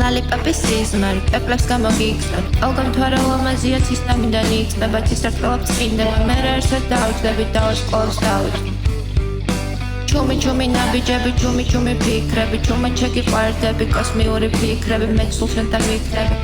Lollipopis სიზმარი, პეპლებს გამოგიგზავთ ყველგან მთვარე ლამაზია ცისნამიდან იწყება ცისარტყელად წინდება მე ერთად დავჯდები და ვარსკვლავს დავით ჩუმი ნაბიჯები ჩუმი ფიქრები ჩუმად შეგიყვარდები კოსმიური ფიქრები მე სულთან ვიქნები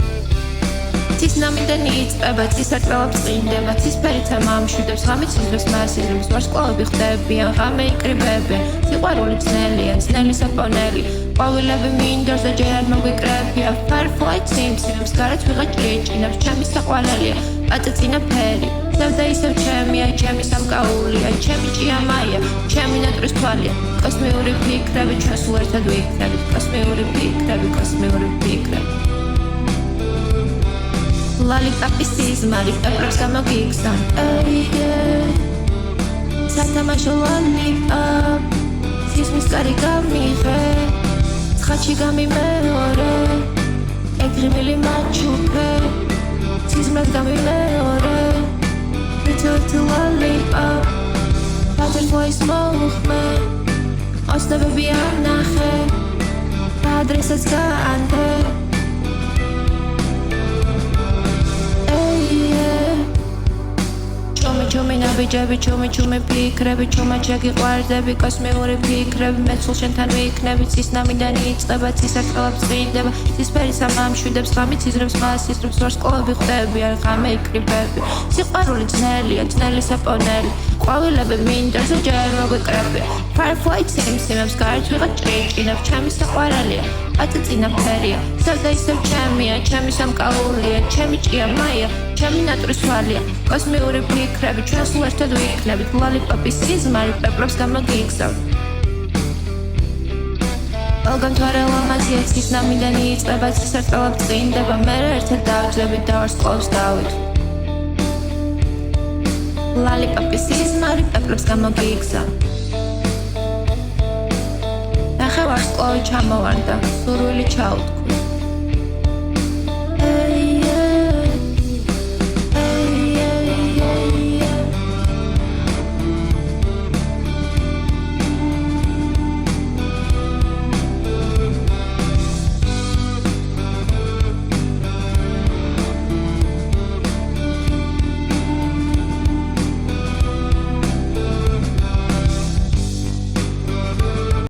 ცისნამიდან იწყება ცისარტყელად წინდება ცისფერითა მამშვიდებს ღამით სიზმრებს მასიზმებს ვარსკვლავები ხდებიან ღამე იკრიბებიან სიყვარული ძნელია ძნელი საპონელი ყვავილები მინდორზე ჯერ არ მოგვიკრებია Firefly სიმსიმებს გარეთ ვიღაც ჭრიჭინებს ჩემი საყვარელია პაწაწინა ფერი ზევდა ისევ ჩემია ჩემი სამკაულია ჩემი ჭიამაია ჩემი ნატრის თვალია კოსმიური ფიქრები ჩვენ სულ ერთად ვიქნებით კოსმიური ფიქრები Lollipopis სიზმარი პეპლებს გამოგიგზავთ სათამაშო lollipop სიზმრის კარი გამიღე ცხადში გამიმეორე ეგრიმილი მაჩუქე სიზმრად გამიმეორე Little lollipop Butterflies მოუხმე ოცნებები ანახე ადრესაც გაანდე ჩუმი ნაბიჯები ჩუმი ფიქრები ჩუმად შეგიყვარდები კოსმიური ფიქრები მე სულ შენთან ვიქნები ცისნამიდან იწყება ცისარტყელად წინდება ცისფერი სამამშვიდებს ღამით სიზმრებს მასიზმრებს ვარსკვლავები ხდებიან ღამე იკრიბებიან სიყვარული ძნელია ძნელი საპონელი ყვავილები მინდორზე ჯერ მოგვიკრებიან Firefly სიმსიმებს გარეთ ვიღაც ჭრიჭინებს ჩემი საყვარელია პაწაწინა ფერია ზევდა ისევ ჩემია ჩემი სამკაულია ჩემი ჭიამაია ჩემი ნატრის თვალია კოსმიური ფიქრები ჩვენ სულ ერთად ვიქნებით Lollipopis სიზმარი პეპლებს გამოგიგზავთ ყველგან მთვარე ლამაზია ცისნამიდან იწყება ცისარტყელად წინდება მე ერთად დავჯდები და ვარსკვლავს დავით Lollipopis სიზმარი პეპლებს გამოგიგზავთ ნახე ვარსკვლავი ჩამოვარდა სურვილი ჩაუთქვი